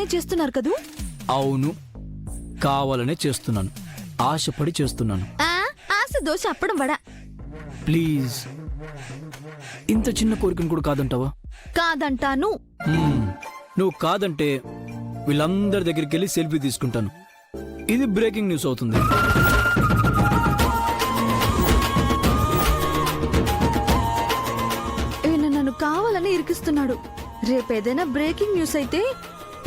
కావాలనే చేస్తున్నారు కదూ? అవును, కావాలనే చేస్తున్నాను, ఆశపడి చేస్తున్నాను. ఆశ దోశ అప్పడం వడ. ప్లీజ్, ఇంత చిన్న కోరికను కూడా కాదంటావా? కాదంటాను. నువ్వు కాదంటే వీళ్ళందరి దగ్గరికి వెళ్ళి సెల్ఫీ తీసుకుంటాను. ఇది బ్రేకింగ్ న్యూస్ అవుతుంది. ఈయన నన్ను కావాలని ఇరికిస్తున్నాడు. రేపేదైనా బ్రేకింగ్ న్యూస్ అయితే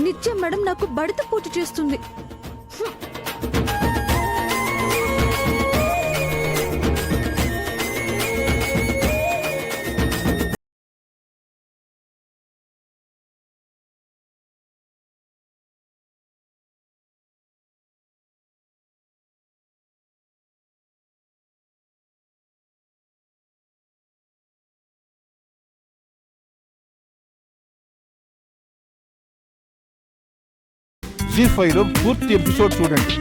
నిత్యం మేడం నాకు బడిత పూజ చేస్తుంది. జీ5లో పూర్తి ఎపిసోడ్ చూడండి.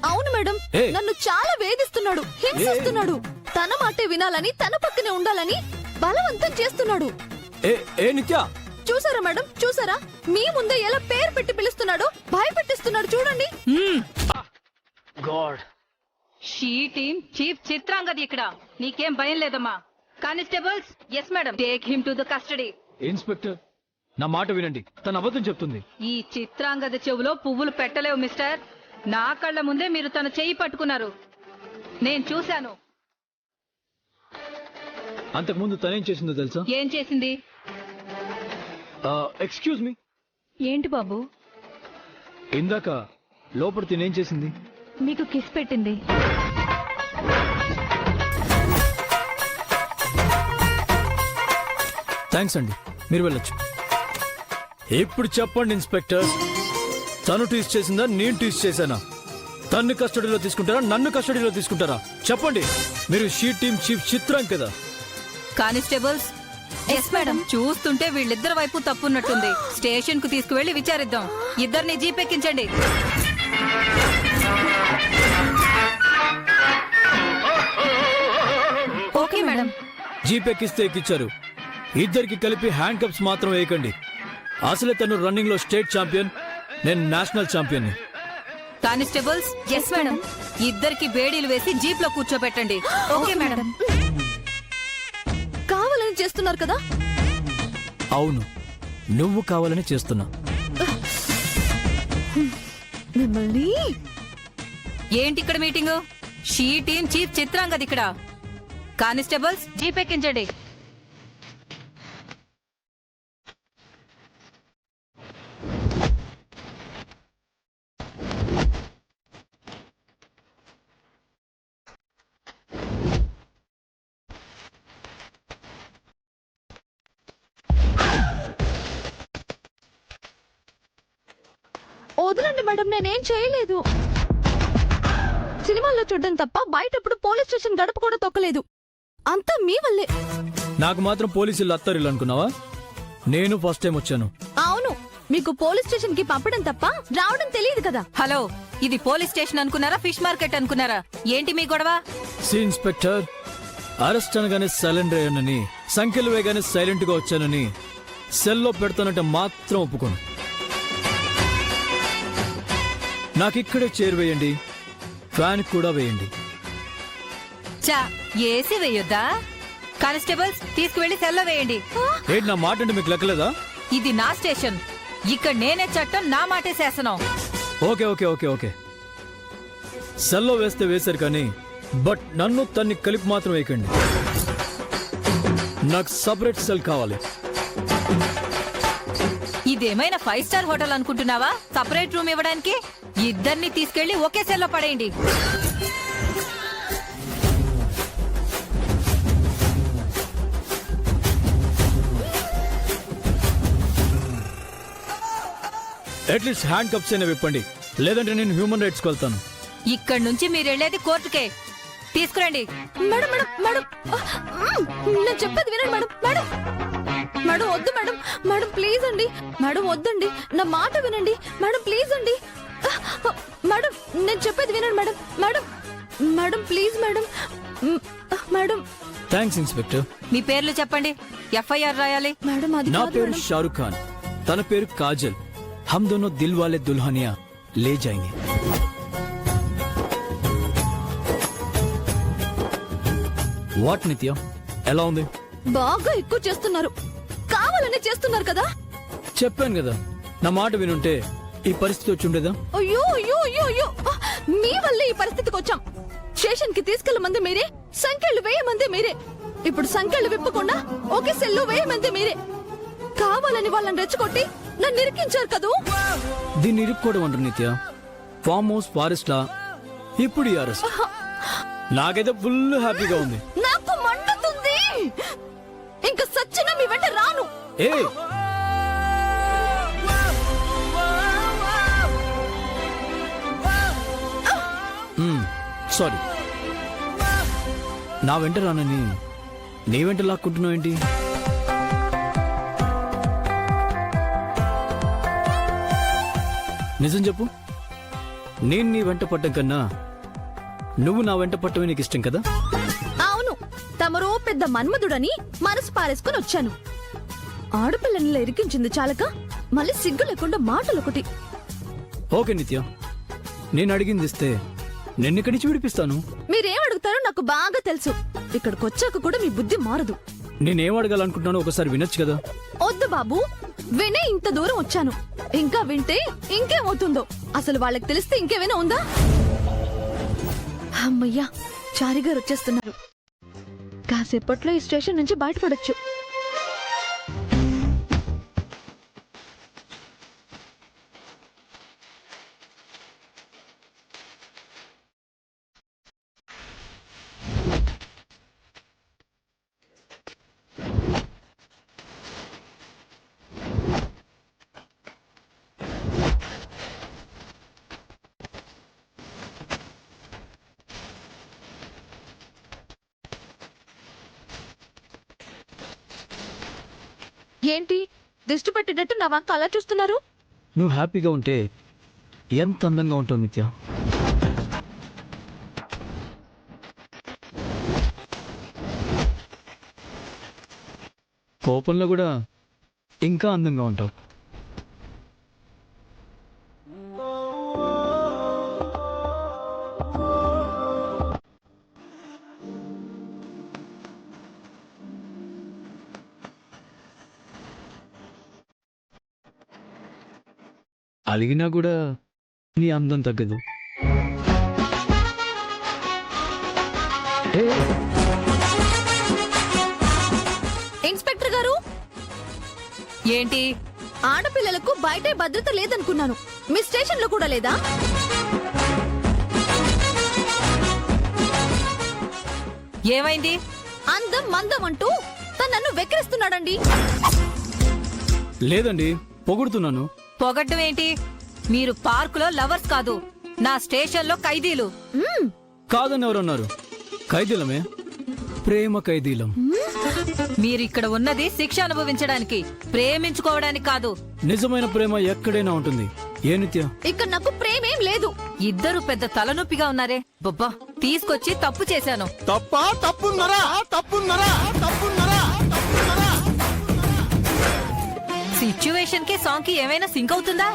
అవును మేడం, నన్ను చాలా వేధిస్తున్నాడు, హింసిస్తున్నాడు. తన మాటే వినాలని, తన పక్కనే ఉండాలని బలవంతం చేస్తున్నాడు. నిత్య, చూసారా మేడం, చూసారా? మీ ముందే ఎలా పేరు పెట్టి పిలుస్తున్నాడు, భయపెట్టిస్తున్నాడు చూడండి. షీ టీమ్ చీఫ్ చిత్రాంగది ఇక్కడ. నీకేం భయం లేదమ్మా? Constables, yes madam, take him to the custody. Inspector, నా మాట వినండి, తన అబద్ధం చెప్తుంది. ఈ చిత్రాంగద చెవులో పువ్వులు పెట్టలేవు మిస్టర్. నా కళ్ళ ముందే మీరు తన చెయ్యి పట్టుకున్నారు, నేను చూశాను. అంతకుముందు తనేం చేసిందో తెలుసా? ఏం చేసింది? Excuse me. ఏంటి బాబు? ఇందాక లోపల తినేం చేసింది? మీకు కిస్ పెట్టింది. థ్యాంక్స్ అండి, మీరు వెళ్ళొచ్చు. ఇప్పుడు చెప్పండి ఇన్స్పెక్టర్, తను టీస్ చేసిందా, నేను టీస్ చేశానా? తన్ను కస్టడీలో తీసుకుంటారా, నన్ను కస్టడీలో తీసుకుంటారా? చెప్పండి. మీరు షీ టీమ్ చీఫ్ చిత్రాంగ్ కదా? Constables, yes madam. చూస్తుంటే వీళ్ళిద్దరి వైపు తప్పున్నట్టుంది. స్టేషన్ కు తీసుకువెళ్లి విచారిద్దాం. ఇద్దరిని జీప్ ఎక్కించండి. Okay madam. జీప్ ఎక్కిస్తే ఎక్కించారు, ఇద్దరికి కలిపి హ్యాండ్ కప్స్ మాత్రం వేయకండి. అసలే తను రన్నింగ్ లో స్టేట్ ఛాంపియన్, నేను national champion. Constables, yes madam. ఇద్దరికి బేడీలు వేసి జీప్ లో కూర్చోబెట్టండి. Okay madam. కావాలని చేస్తున్నారు కదా? అవును, నువ్వు కావాలని చేస్తున్నా. మిమ్మల్ని. ఏంటి ఇక్కడ meeting? She team chief Chitrangadi ఇక్కడ. కానిస్టేబుల్స్, జీప్ ఎక్కించండి. వదలండి మేడం, నేనేం చేయలేదు. సినిమాల్లో చూడడం తప్ప బయట ఎప్పుడు పోలీస్ స్టేషన్ గడప కూడా తొక్కలేదు. అంతా మీ వల్లే. నాకు మాత్రం పోలీసులు అత్తారిల్లు అనుకున్నావా? నేను ఫస్ట్ టైం వచ్చాను. అవును, మీకు పోలీస్ స్టేషన్ కి పంపడం తప్ప రావడం తెలియదు కదా. హలో, ఇది పోలీస్ స్టేషన్ అనుకున్నారా, ఫిష్ మార్కెట్ అనుకున్నారా? ఏంటి మీ గొడవ? సి ఇన్స్పెక్టర్, అరెస్ట్ అనగానే సరెండర్ అయ్యానని, సంఖ్యలు వేయగానే సైలెంట్ గా వచ్చానని సెల్లో పెడతానంటే మాత్రం ఒప్పుకోను. నాకిక్కడే చైర్ వేయండి, ఫ్యాన్ కూడా వేయండి. చా, ఏసీ వేయొద్దా? కానిస్టేబుల్స్, తీసుకువెళ్లి సెల్లో వేయండి. ఏంటి, నా మాట అంటే మీకు లెక్కలేదా? ఇది నా స్టేషన్, ఇక్కడ నేనే చట్టం, నా మాటే శాసనం. ఓకే ఓకే ఓకే ఓకే, సెల్లో వేస్తే వేశారు కానీ బట్ నన్ను తన్ని కలిపి మాత్రం వేయకండి. నాకు సపరేట్ సెల్ కావాలి. ఇదేమైనా 5 స్టార్ హోటల్ అనుకుంటున్నావా సపరేట్ రూమ్ ఇవ్వడానికి? ఇద్దరిని తీసుకెళ్లి ఒకే సెల్లో పడేయండి. అట్లీస్ట్ హ్యాండ్ కప్స్ అయినా విప్పండి, లేదంటే నేను హ్యూమన్ రైట్స్కి వెళ్తాను. ఇక్కడి నుంచి మీరు వెళ్ళేది కోర్టుకే. తీసుకురండి. మేడం మేడం మేడం, నేను చెప్పేది వినండి మేడం. మేడం మేడం వద్దు మేడం. మేడం ప్లీజ్ అండి. మేడం వద్దండి, నా మాట వినండి. మేడం ప్లీజ్ అండి. మేడం నేను చెప్పేది వినండి madam. Madam madam please madam. Madam thanks inspector. మీ పేర్లు చెప్పండి, ఎఫ్ఐఆర్ రాయాలి. మేడం అది నా కాదు పేరు మేడం. షారుఖ్ ఖాన్, తన పేరు కాజల్. హమ్ దోనో దిల్ వాలే దుల్హనియా లే జాయేంగే. వాట్ నిత్య, ఎలా ఉంది? బాగా ఎక్కువ చేస్తున్నారు, కావాలని చేస్తున్నారు కదా. చెప్పాను కదా, నా మాట వినుంటే ఈ పరిస్థితి వచ్చి ఉండేదా? అయ్యో అయ్యో అయ్యో అయ్యో, మీ వల్లే ఈ పరిస్థితికి వచ్చాం. స్టేషన్ కి తీసుకెళ్లమంది మీరే, సంఖ్యలు వేయమంది మీరే. ఇప్పుడు సంఖ్యలు విప్పకుండా ఒకే సెల్లు వేయమంది మీరే. కావాలని వాళ్ళని రెచ్చగొట్టి నన్ను ఇరికించారు కదూ. దీన్ని ఇరుక్కోవడం అంటారు నిత్య. ఫామ్ హౌస్, ఫారెస్ట్ లా, ఇప్పుడు ఈ అరెస్ట్. నాకైతే ఫుల్ హ్యాపీగా ఉంది. నాకు మండుతుంది. ఇంకా సచ్చిన మీ వెంట రాను. ఏ సారీ, నా వెంట రానని నీ వెంట లాక్కుంటున్నావు ఏంటి? నిజం చెప్పు, నేను నీ వెంట పడ్డం కన్నా నువ్వు నా వెంట పట్టమే నీకు ఇష్టం కదా? అవును, తమరో పెద్ద మన్మధుడని మనసు పారేసుకుని వచ్చాను. ఆడపిల్లని ఇరికించింది చాలక మళ్ళీ సిగ్గు లేకుండా మాటలొకటి. ఓకే నిత్య, నేను అడిగింది ఇస్తే నిన్నిక్కడి నుంచి విడిపిస్తాను. మీరేం అడుగుతారో నాకు బాగా తెలుసు. ఇక్కడికి వచ్చాక కూడా మీ బుద్ధి మారదు. నేనేం అడగాలనుకుంటున్నానో ఒకసారి వినొచ్చు కదా. వద్దు బాబు, వినే ఇంత దూరం వచ్చాను. ఇంకా వింటే ఇంకేమవుతుందో. అసలు వాళ్ళకి తెలిస్తే ఇంకేమైనా ఉందా? అమ్మయ్యా, చారి గారు వచ్చేస్తున్నారు. కాసేపట్లో ఈ స్టేషన్ నుంచి బయటపడొచ్చు. ఏంటి దిష్టి పెట్టినట్టు నా వంక అలా చూస్తున్నారు? నువ్వు హ్యాపీగా ఉంటే ఎంత అందంగా ఉంటావు నిత్య. కోపంలో కూడా ఇంకా అందంగా ఉంటావు. అలిగినా కూడా నీ అందం తగ్గదు. ఇన్స్పెక్టర్ గారు, ఏంటి? ఆడపిల్లలకు బయటే భద్రత లేదనుకున్నాను. మీ స్టేషన్ లో కూడా లేదా? ఏమైంది? అందం మందం అంటూ తను నన్ను వెక్కిరిస్తున్నాడండి. లేదండి, పొగుడుతున్నాను. పొగడ్డం ఏంటి? మీరు పార్కులో లవర్స్ కాదు, నా స్టేషన్లో ఖైదీలు. కాదని ఎవరన్నారు? ఖైదీలమే, ప్రేమ ఖైదీలం. మీరు ఇక్కడ ఉన్నది శిక్ష అనుభవించడానికి, ప్రేమించుకోవడానికి కాదు. నిజమైన ప్రేమ ఎక్కడైనా ఉంటుంది. ఏ నిత్య? ఇక్కడ నాకు ప్రేమేం లేదు. ఇద్దరు పెద్ద తలనొప్పిగా ఉన్నారే. బొబ్బా, తీసుకొచ్చి తప్పు చేశాను. సిచ్యువేషన్ కి సాంగ్ కి ఏమైనా సింక్ అవుతుందా?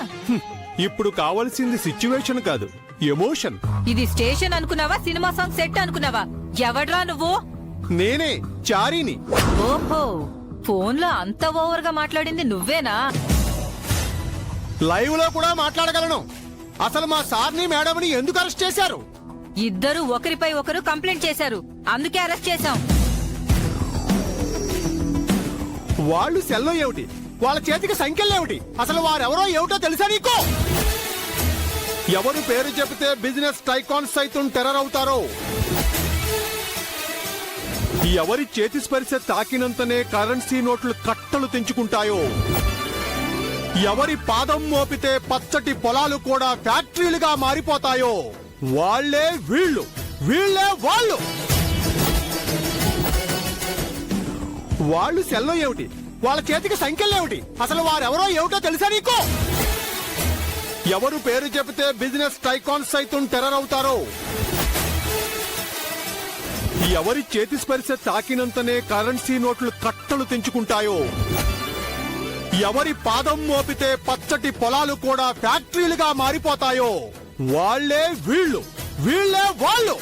ఇప్పుడు కావాల్సింది సిచ్యువేషన్ కాదు, ఎమోషన్. ఇది స్టేషన్ అనుకున్నావా, సినిమా సాంగ్ సెట్ అనుకున్నావా? ఎవడ్రా నువ్వు? నేనే చారీని. ఓహో, ఫోన్ లో అంత ఓవర్ గా మాట్లాడింది నువ్వేనా? లైవ్ లో కూడా మాట్లాడగలను. అసలు మా సార్ని మేడంని ఎందుకు అరెస్ట్ చేశారు? ఇద్దరు ఒకరిపై ఒకరు కంప్లైంట్ చేశారు, అందుకే అరెస్ట్ చేశాం. వాళ్ళు సెల్లో ఏమిటి, వాళ్ళ చేతికి సంఖ్యలేమిటి, అసలు వారెవరో ఏమిటో తెలుసా నీకు? ఎవరు పేరు చెబితే బిజినెస్ టైకాన్స్ సైతం టెర్రర్ అవుతారో, ఎవరి చేతి స్పర్శ తాకినంతనే కరెన్సీ నోట్లు కట్టలు తెంచుకుంటాయో, ఎవరి పాదం మోపితే పచ్చటి పొలాలు కూడా ఫ్యాక్టరీలుగా మారిపోతాయో, వాళ్లే వీళ్ళు, వీళ్లే వాళ్ళు. వాళ్ళు సెల్లో ఏమిటి, వాళ్ళ చేతికి సంఖ్యలేమిటి, అసలు వారెవరో ఏమిటో తెలుసా నీకు? ఎవరు పేరు చెబితే బిజినెస్ టైకాన్స్ సైతం టెర్రర్ అవుతారో, ఎవరి చేతి స్పర్శ తాకినంతనే కరెన్సీ నోట్లు కట్టలు తెంచుకుంటాయో, ఎవరి పాదం మోపితే పచ్చటి పొలాలు కూడా ఫ్యాక్టరీలుగా మారిపోతాయో వాళ్ళే వీళ్ళు, వీళ్ళే వాళ్ళు.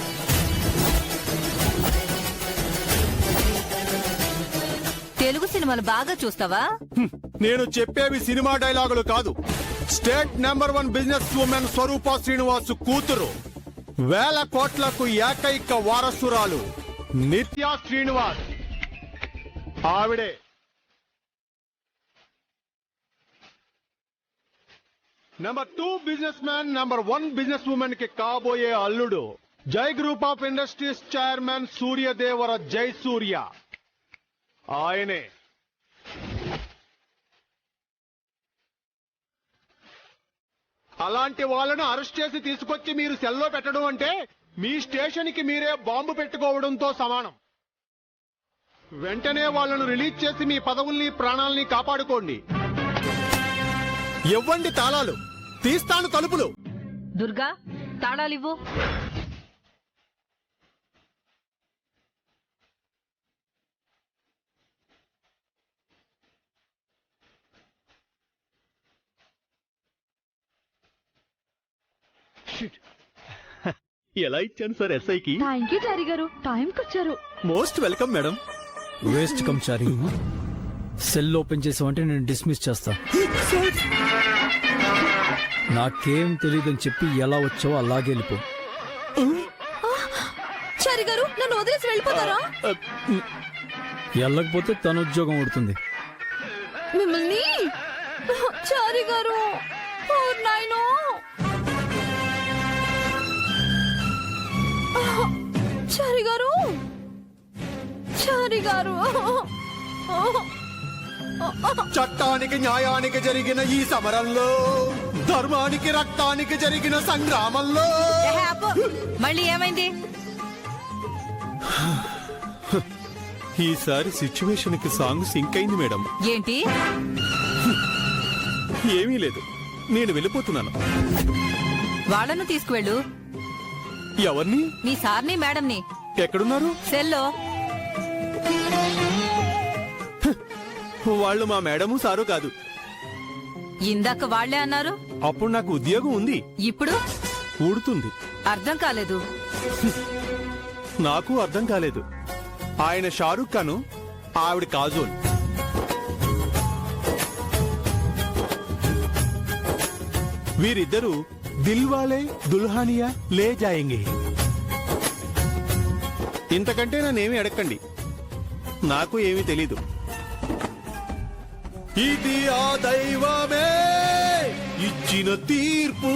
తెలుగు సినిమాలు బాగా చూస్తావా? నేను చెప్పేవి సినిమా డైలాగులు కాదు. స్టేట్ నెంబర్ 1 బిజినెస్ ఉమెన్ స్వరూప శ్రీనివాస్ కూతురు, వేల కోట్లకు ఏకైక వారసురాలు నిత్యా శ్రీనివాస్. ఆవిడే number 2 business man, number 1 business women కి కాబోయే అల్లుడు, జై group of industries chairman Suryadevara జై సూర్య. ఆయనే అలాంటి వాళ్ళను అరెస్ట్ చేసి తీసుకొచ్చి మీరు సెల్లో పెట్టడం అంటే మీ స్టేషన్ కి మీరే బాంబు పెట్టుకోవడంతో సమానం. వెంటనే వాళ్ళను రిలీజ్ చేసి మీ పదవుల్ని ప్రాణాల్ని కాపాడుకోండి. ఇవ్వండి తాళాలు, తీస్తాను తలుపులు. దుర్గా, తాళాలివ్వు. ఎలా ఇచ్చాను సార్ ఎస్ఐకి? థ్యాంక్ యూ చారి గారు, టైంకి వచ్చారు. Most welcome madam. వేస్ట్ కమ్ చారి, సెల్ ఓపెన్ చేసావంటే నేను డిస్మిస్ చేస్తా. నాకేం తెలియదని చెప్పి ఎలా వచ్చావో అలాగే వెళ్ళిపో. చారి గారు, నన్ను వదిలేసి వెళ్ళిపోతారా? వెళ్ళకపోతే తన ఉద్యోగం ఉడుతుంది. మిమ్మల్ని చారి గారు, ఓ నాయనో. చారి గారు, చారి గారు. చట్టానికి న్యాయానికి జరిగిన ఈ సమరంలో, ధర్మానికి రక్తానికి జరిగిన సంగ్రామంలో ఏహే, ఆపు. మళ్ళీ ఏమైంది? ఈసారి సిచ్యువేషన్ కి సాంగ్ సింక్ అయింది మేడం. ఏంటి? ఏమీ లేదు, నేను వెళ్ళిపోతున్నాను. వాళ్ళను తీసుకువెళ్ళు. ఎవరిని? నీ సార్ని మేడంని. ఎక్కడున్నారు? సెల్లో. వాళ్ళు మా మేడము సారు కాదు. ఇందాక వాళ్లే అన్నారు. అప్పుడు నాకు ఉద్యోగం ఉంది. ఇప్పుడు ఊడుతుంది. అర్థం కాలేదు. నాకు అర్థం కాలేదు. ఆయన షారుఖ్ ఖాన్, ఆవిడ కాజోల్. వీరిద్దరూ దిల్వాలే దుల్హానియా లే జాయింగే. ఇంతకంటే నన్నేమీ అడగండి, నాకు ఏమీ తెలీదు. ఇది ఆ దైవమే ఇచ్చిన తీర్పు.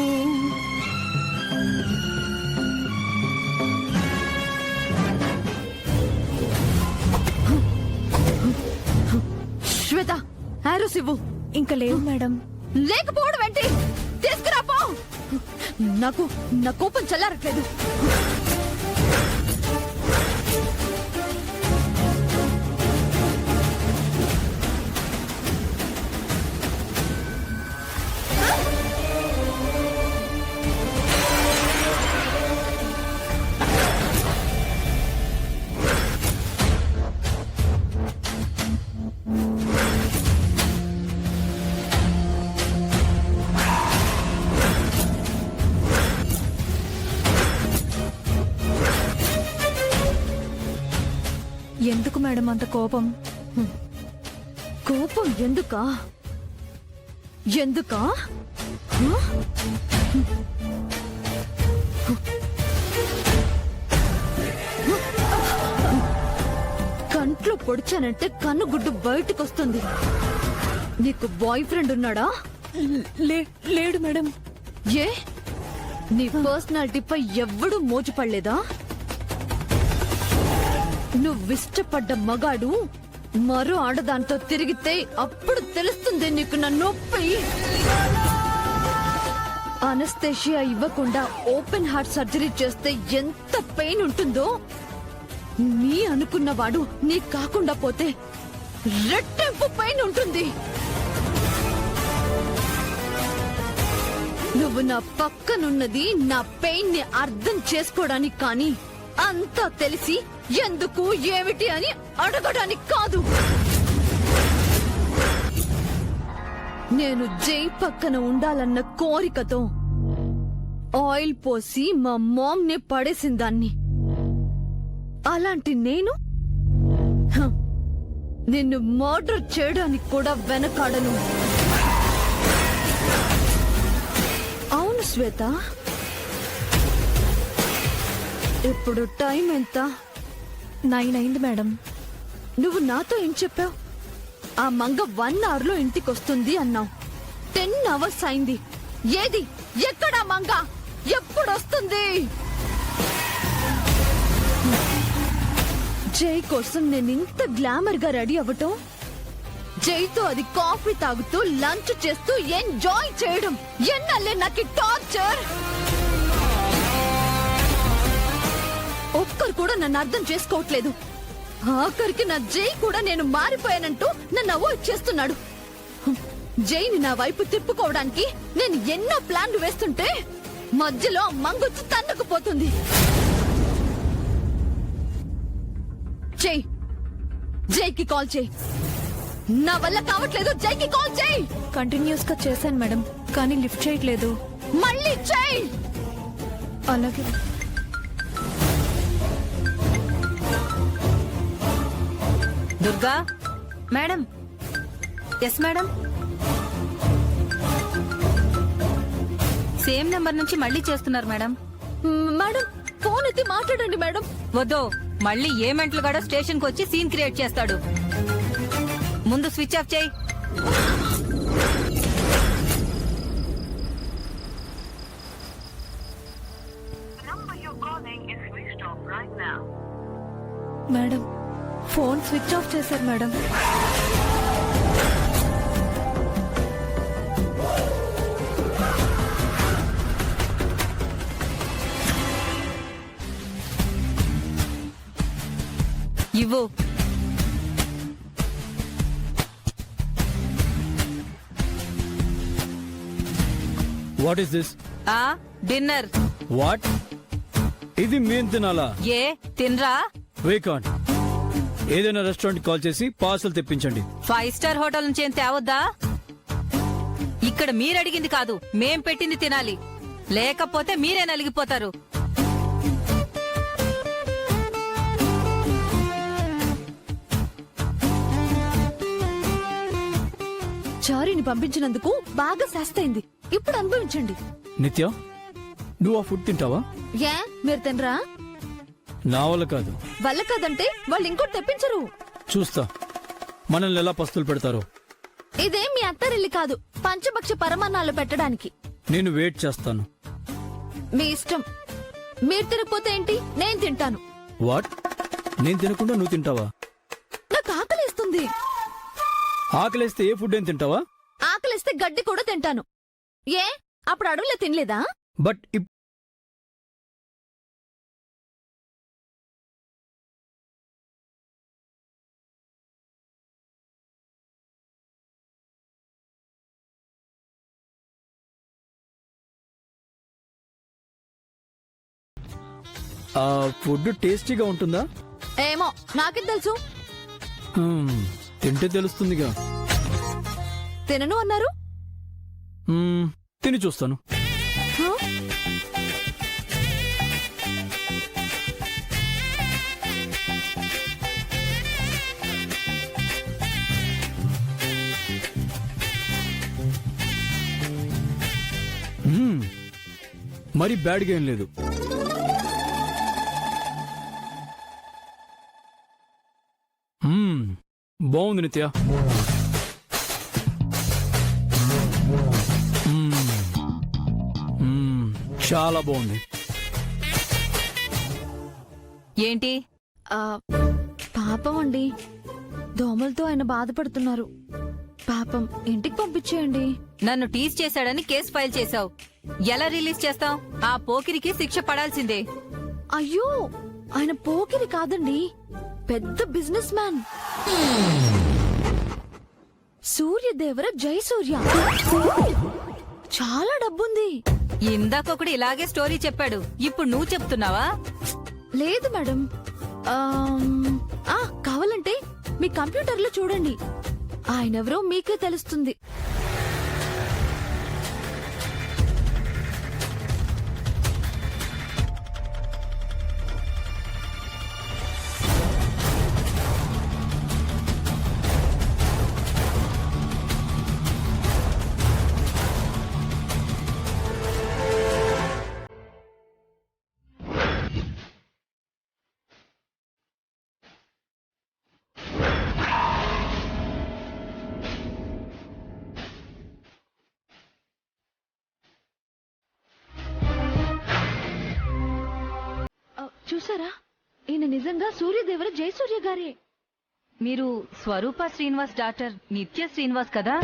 శ్వేత, ఆరోస్ ఇవ్వు. ఇంకా లేవు మేడం. లేకపోవడం ఏంటి? తీసుకురాపో. నాకు నా కోపం చల్లారట్లేదు. ఎందుకు మేడం అంత కోపం? కోపం ఎందుకా? ఎందుకా? కంట్లో పొడిచానంటే కన్ను గుడ్డు బయటకొస్తుంది. నీకు బాయ్ ఫ్రెండ్ ఉన్నాడా? లేడు మేడం. ఏ నీ పర్సనాలిటీపై ఎవ్వడూ మోజుపడలేదా? నువ్విష్టపడ్డ మగాడు మరో ఆడదాంతో తిరిగితే అప్పుడు తెలుస్తుంది నీకు నా నొప్పి. అనస్థేషియా ఇవ్వకుండా ఓపెన్ హార్ట్ సర్జరీ చేస్తే ఎంత పెయిన్ ఉంటుందో నీ అనుకున్నవాడు నీ కాకుండా పోతే రెట్టింపు పెయిన్ ఉంటుంది. నువ్వు నా పక్కనున్నది నా పెయిన్ ని అర్థం చేసుకోవడానికి, కానీ అంతా తెలిసి ఎందుకు ఏమిటి అని అడగడానికి కాదు. నేను జై పక్కన ఉండాలన్న కోరికతో ఆయిల్ పోసి మా మామ్ ని పడేసిందాన్ని. అలాంటి నేను నిన్ను మర్డర్ చేయడానికి కూడా వెనకాడను. అవును శ్వేత, ఇప్పుడు టైం ఎంత? 9 అయింది మేడం. నువ్వు నాతో ఏం చెప్పావు? ఆ మంగ 1 hour లో ఇంటికి వస్తుంది అన్నావు. 10 hours అయింది. ఏది ఎక్కడా మంగ? ఎప్పుడు వస్తుంది? జై కోసం నేను ఇంత గ్లామర్ గా రెడీ అవ్వటం, జైతో అది కాఫీ తాగుతూ లంచ్ చేస్తూ ఎంజాయ్ చేయడం ఎన్నల్లే నాకు టార్చర్. ఒక్కరు కూడా నన్ను అర్థం చేసుకోవట్లేదు. ఆఖరికి నా జై కూడా నేను మారిపోయానంటూ నన్ను అవాయిడ్ చేస్తున్నాడు. జైని నా వైపు తిప్పుకోవడానికి నేను ఎన్నో ప్లాన్లు వేస్తుంటే మధ్యలో మంగొచ్చి తన్నుకుపోతుంది. జై, జైకి కాల్ చేయి. నా వల్ల కావట్లేదు, జైకి కాల్ చేయి. కంటిన్యూస్ గా చేశాను మేడం, కానీ లిఫ్ట్ చేయట్లేదు. మళ్ళీ చేయి. అలాగే. Durga madam. Yes madam. Same number నుంచి మళ్ళీ చేస్తున్నారు మేడం. మేడం ఫోన్ ఎత్తి మాట్లాడండి మేడం. వద్దు, మళ్ళీ ఏ మెంటలు కూడా స్టేషన్ కు వచ్చి సీన్ క్రియేట్ చేస్తాడు. ముందు స్విచ్ ఆఫ్ చేయి. మేడం ఫోన్ స్విచ్ ఆఫ్ చేశారు మేడం. ఇవ్వు. What is this? ఆ డిన్నర్. వాట్? ఇది మేం తినాలా? ఏ తినరా? వే కాంట్. ఏదైనా రెస్టారెంట్ కాల్ చేసి పార్సల్ తెప్పించండి. 5 స్టార్ హోటల్ నుంచి ఏం తేవద్దా? ఇక్కడ మీరు అడిగింది కాదు, మేం పెట్టింది తినాలి. లేకపోతే మీరే నలిగిపోతారు. చారిని పంపించినందుకు బాగా శాస్తైంది. ఇప్పుడు అనుభవించండి. నిత్య, నువ్వు ఆ ఫుడ్ తింటావా? ఏ మీరు తినరా? నా వల్ల కాదు. వల్ల కాదంటే వాళ్ళు ఇంకోటి తెప్పించరు. చూస్తా మనల్ని ఎలా పస్తులు పెడతారో. ఇదే మీ అత్తరిల్లి కాదు, పంచభక్ష పరమాన్నాలు పెట్టడానికి. నేను వెయిట్ చేస్తాను. మీ ఇష్టం. మీరు తినకపోతే ఏంటి, నేను తింటాను. వాట్? నేను తినకుండా నువ్వు తింటావా? నాకు ఆకలిస్తుంది. ఆకలేస్తే ఏ ఫుడ్ ఏం తింటావా? ఆకలిస్తే గడ్డి కూడా తింటాను. ఏ అప్పుడు అడవుల్లో తినలేదా? బట్ ఆ ఫుడ్ టేస్టీగా ఉంటుందా? ఏమో నాకేం తెలుసు. తింటే తెలుస్తుందిగా. తినను అన్నారు. తిని చూస్తాను. హ? మరి బ్యాడ్గా ఏం లేదు. బాగుంది నిత్య. చాలా బాగుంది. ఏంటి? పాపం అండి, దోమలతో ఆయన బాధపడుతున్నారు. పాపం ఇంటికి పంపించేయండి. నన్ను టీజ్ చేశాడని కేసు ఫైల్ చేశావు. ఎలా రిలీజ్ చేస్తావు? ఆ పోకిరికి శిక్ష పడాల్సిందే. అయ్యో, ఆయన పోకిరి కాదండి, పెద్ద బిజినెస్ మ్యాన్. సూర్యదేవర జయసూర్య. చాలా డబ్బుంది. ఇందాకొకడు ఇలాగే స్టోరీ చెప్పాడు. ఇప్పుడు నువ్వు చెప్తున్నావా? లేదు మేడం, కావాలంటే మీ కంప్యూటర్లో చూడండి. ఆయనెవరో మీకే తెలుస్తుంది. చూసారా, ఈయన నిజంగా సూర్యదేవర జయసూర్య గారే. మీరు స్వరూప శ్రీనివాస్ డాక్టర్ నిత్య శ్రీనివాస్ కదా?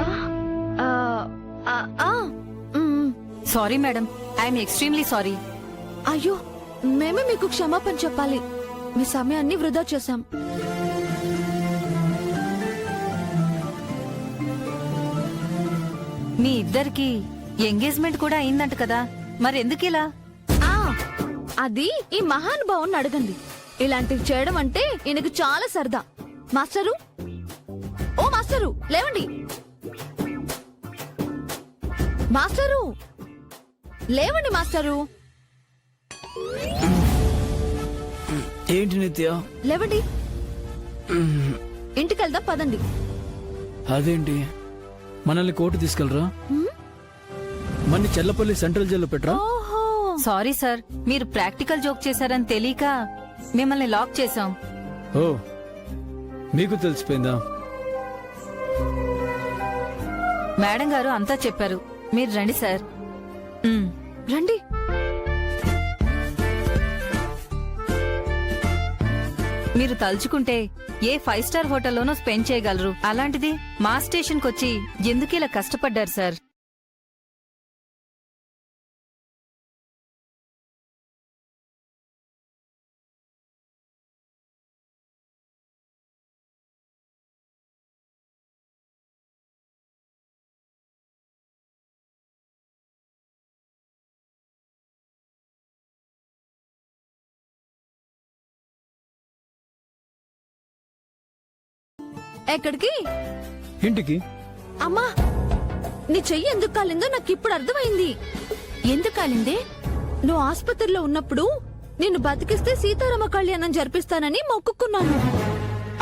ఆ, ఆ, ఆ, ఆ, మ్, sorry madam, I'm extremely sorry. అయ్యో, మేమే మీకు క్షమాపణ చెప్పాలి. మీ సమయాన్ని వృధా చేశాం. మీ ఇద్దరికి ఎంగేజ్మెంట్ కూడా అయిందంట కదా, మరెందుకిలా? ఆ, అది ఈ మహానుభావుని అడగండి. ఇలాంటివి చేయడం అంటే ఈయనకు చాలా సరదా. మాస్టరు, ఓ మాస్టరు, లేవండి. మాస్టరు, లేవండి మాస్టరు. ఏంటి నిత్య? లేవండి, ఇంటికెళ్దాం పదండి. అదేంటి, మనల్ని కోర్టు తీసుకెళ్ళరా? మన్ని చెల్లపల్లి సెంట్రల్ జైల్లో పెట్టరా? ఓహో, సారీ సార్, మీరు ప్రాక్టికల్ జోక్ చేశారని తెలియక మిమ్మల్ని లాక్ చేశాం. ఓ, మీకు తెలిసిపోయిందా? మేడం గారు అంతా చెప్పారు, మీరు రండి సార్. రండి. మీరు తలుచుకుంటే ఏ 5 స్టార్ హోటల్లోనో స్పెండ్ చేయగలరు. అలాంటిది మా స్టేషన్కి వచ్చి ఎందుకు ఇలా కష్టపడ్డారు సార్? ఎక్కడికి? ఇంటికి. అమ్మా, నీ చెయ్యి ఎందుకు కాలిందో నాకు ఇప్పుడు అర్థమైంది. ఎందుకు కాలిందే? నువ్వు ఆసుపత్రిలో ఉన్నప్పుడు నిన్ను బతికిస్తే సీతారామ కళ్యాణం జరిపిస్తానని మొక్కుకున్నాను.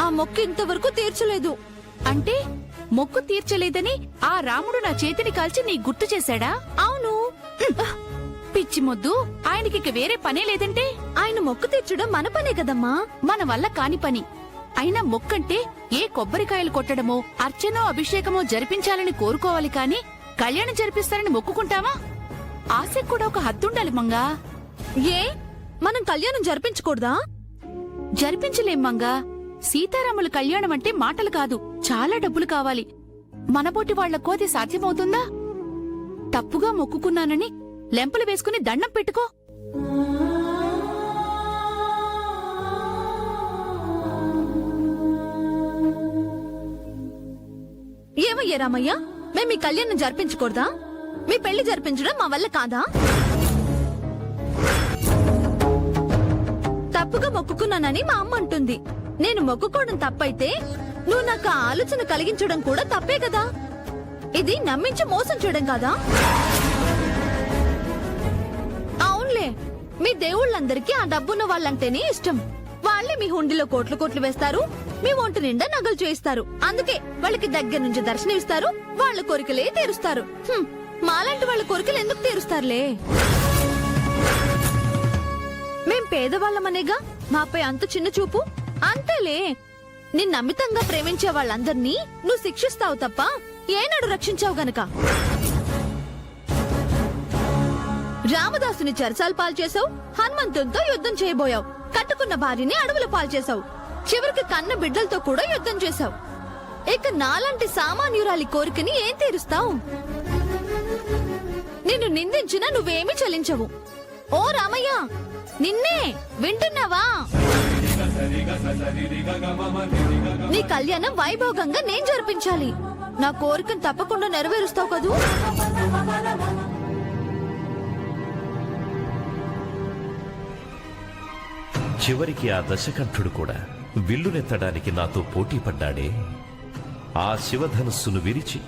ఆ మొక్కు ఇంతవరకు తీర్చలేదు. అంటే మొక్కు తీర్చలేదని ఆ రాముడు నా చేతిని కాల్చి నీ గుర్తు చేశాడా? అవును. పిచ్చి మొద్దు, ఆయనకిక వేరే పనే లేదంటే? ఆయన మొక్కు తీర్చడం మన పనే కదమ్మా. మన వల్ల కాని పని. అయినా మొక్కంటే ఏ కొబ్బరికాయలు కొట్టడమో అర్చనో అభిషేకమో జరిపించాలని కోరుకోవాలి కాని కళ్యాణం జరిపిస్తారని మొక్కుకుంటావా? ఆశకు కూడా ఒక హద్దుండాలి మంగా. ఏ, మనం కళ్యాణం జరిపించకూడదా? జరిపించలేం మంగా. సీతారాముల కళ్యాణం అంటే మాటలు కాదు, చాలా డబ్బులు కావాలి. మనబోటి వాళ్లకు అది సాధ్యమవుతుందా? తప్పుగా మొక్కుకున్నానని లెంపలు వేసుకుని దండం పెట్టుకో. ఏమయ్యా రామయ్య, మేము మీ కళ్యాణం జరిపించకూడదా? మీ పెళ్లి జరిపించడం మా వల్ల కాదా? తప్పుగా మొక్కుకున్నానని మా అమ్మ అంటుంది. నేను మొక్కుకోవడం తప్పైతే నువ్వు నాకు ఆ ఆలోచన కలిగించడం కూడా తప్పే కదా. ఇది నమ్మించి మోసం చేయడం కాదా? అవునులే, మీ దేవుళ్ళందరికీ ఆ డబ్బున్న వాళ్ళంటేనే ఇష్టం. వాళ్ళే మీ హుండీలో కోట్లు కోట్లు వేస్తారు, మీ ఒంటి నిండా నగలు చేయిస్తారు. అందుకే వాళ్ళకి దగ్గర నుంచి దర్శనం ఇస్తారు, వాళ్ళ కోరికలే తీరుస్తారు. మాలాంటి వాళ్ళ కోరికలు ఎందుకు తీరుస్తారులే? మేం పేదవాళ్ళమనేగా మాపై అంత చిన్న చూపు? అంతేలే, నిన్ను అమితంగా ప్రేమించే వాళ్ళందర్నీ నువ్వు శిక్షిస్తావు తప్ప ఏనాడు రక్షించావు గనక. రామదాసుని చెరసాల పాలు చేసావు, హనుమంతునితో యుద్ధం చేయబోయావు, కట్టుకున్న భార్యని అడవుల పాలు చేసావు, చివరికి కన్న బిడ్డలతో కూడా యుద్ధం చేశావు. ఇక నాలాంటి సామాన్యురాలి కోరికని ఏం తీరుస్తావు? నిన్ను నిందించినా నువ్వేమీ చలించవు. ఓ రామయ్య, నిన్నే వింటున్నావా? నీ కళ్యాణం వైభోగంగా నేను జరిపించాలి. నా కోరికను తప్పకుండా నెరవేరుస్తావు కదూ? చివరికి ఆ దశకంఠుడు కూడా విల్లునెత్తడానికి నాతో పోటీ పడ్డాడే. ఆ శివధనుస్సును విరిచి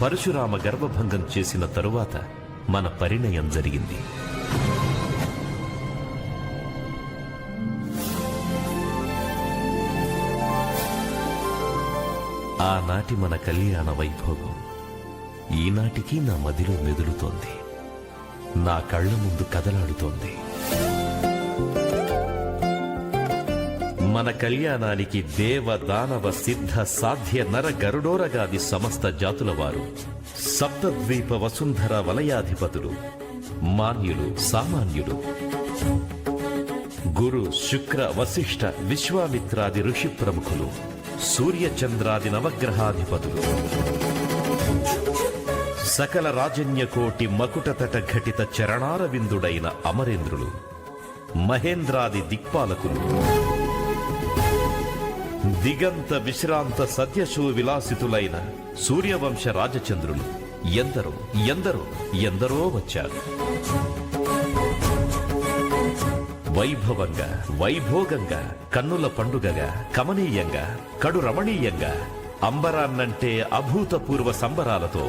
పరశురామ గర్భభంగం చేసిన తరువాత మన పరిణయం జరిగింది. ఆనాటి మన కళ్యాణ వైభోగం ఈనాటికి నా మదిలో మెదులుతోంది, నా కళ్ళ ముందు కదలాడుతోంది. మన కళ్యాణానికి దేవ దానవ సిద్ధ సాధ్య నర గరుడోరగాది సమస్త జాతుల వారు, సప్తద్వీప వసుంధర వలయాధిపతులు, మాన్యులు సామాన్యులు, గురు శుక్ర వశిష్ఠ విశ్వామిత్రాది ఋషి ప్రముఖులు, సూర్యచంద్రాది నవగ్రహాధిపతులు, సకల రాజన్యకోటి మకుటతట ఘటిత చరణారవిందుడైన అమరేంద్రులు, మహేంద్రాది దిక్పాలకులు, దిగంత విశ్రాంత సత్యశో విలాసితులైన సూర్యవంశ రాజచంద్రులు ఎందరో ఎందరో ఎందరో వచ్చారు. వైభవంగా వైభోగంగా కన్నుల పండుగగా కమనీయంగా కడు రమణీయంగా అంబరాన్నంటే అభూతపూర్వ సంబరాలతో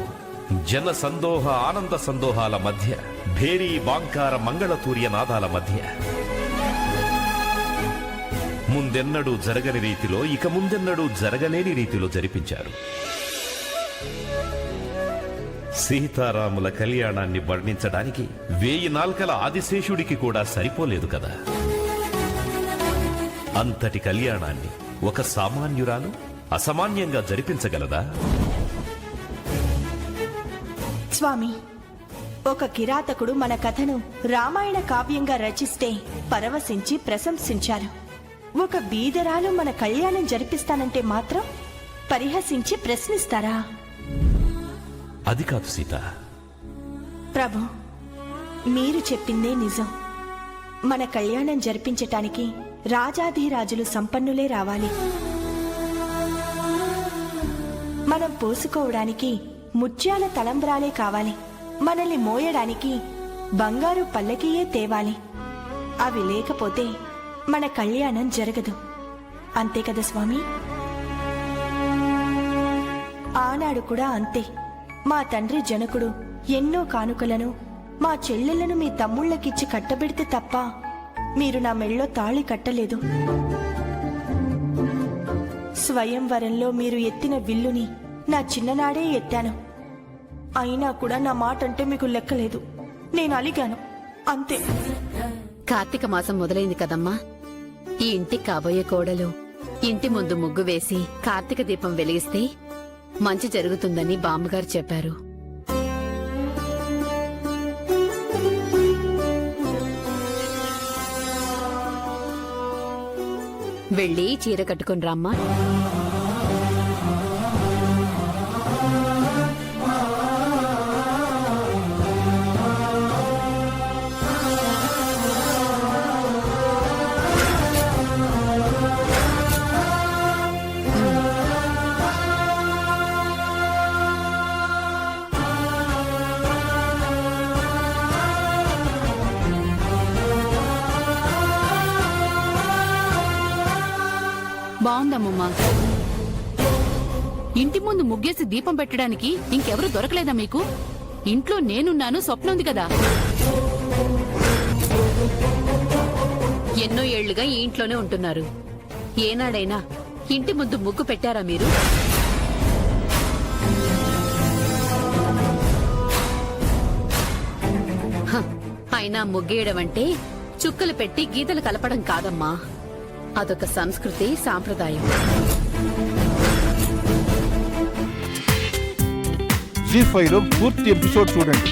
జన సందోహ ఆనంద సందోహాల మధ్య భేరీ బాంకార మంగళతూర్య నాదాల మధ్య ముందెన్నడూ జరగని రీతిలో ఇక ముందెన్నడూ జరగలేని రీతిలో జరిపించారు. సీతారాముల కళ్యాణాన్ని వర్ణించడానికి 1000 నాల్కల ఆదిశేషుడికి కూడా సరిపోలేదు కదా. అంతటి కళ్యాణాన్ని ఒక సామాన్యురాలు అసామాన్యంగా జరిపించగలదా? స్వామి, ఒక కిరాతకుడు మన కథను రామాయణ కావ్యంగా రచిస్తే పరవశించి ప్రశంసించారు. ఒక బీదరాలు మన కళ్యాణం జరిపిస్తానంటే మాత్రం పరిహసించి ప్రశ్నిస్తారా? అది కాదు సీత. ప్రభు, మీరు చెప్పిందే నిజం. మన కళ్యాణం జరిపించటానికి రాజాధిరాజులు సంపన్నులే రావాలి. మనం పోసుకోవడానికి ముత్యాల తలంబ్రాలే కావాలి. మనల్ని మోయడానికి బంగారు పల్లకీయే తేవాలి. అవి లేకపోతే మన కళ్యాణం జరగదు. అంతే కదా స్వామి? ఆనాడు కూడా అంతే. మా తండ్రి జనకుడు ఎన్నో కానుకలను మా చెల్లెళ్లను మీ తమ్ముళ్ళకిచ్చి కట్టబెడితే తప్ప మీరు నా మెళ్ళో తాళి కట్టలేదు. స్వయంవరంలో మీరు ఎత్తిన విల్లుని నా చిన్ననాడే ఎత్తాను. అయినా కూడా నా మాట అంటే మీకు లెక్కలేదు. నేను అలిగాను అంతే. కార్తీక మాసం మొదలైంది కదమ్మా. ఈ ఇంటికి కాబోయే కోడలు ఇంటి ముందు ముగ్గు వేసి కార్తీక దీపం వెలిగిస్తే మంచి జరుగుతుందని బామ్మగారు చెప్పారు. వెళ్ళి చీర కట్టుకుని రామ్మా. బాగుందమ్మమ్మా. ఇంటి ముందు ముగ్గేసి దీపం పెట్టడానికి ఇంకెవరు దొరకలేదా మీకు? ఇంట్లో నేనున్నాను, స్వప్న ఉంది కదా. ఎన్నో ఏళ్లుగా ఈ ఇంట్లోనే ఉంటున్నారు. ఏనాడైనా ఇంటి ముందు ముగ్గు పెట్టారా మీరు? అయినా ముగ్గేయడం అంటే చుక్కలు పెట్టి గీతలు కలపడం కాదమ్మా. అదొక సంస్కృతి, సాంప్రదాయం. జీ5లో పూర్తి ఎపిసోడ్ చూడండి.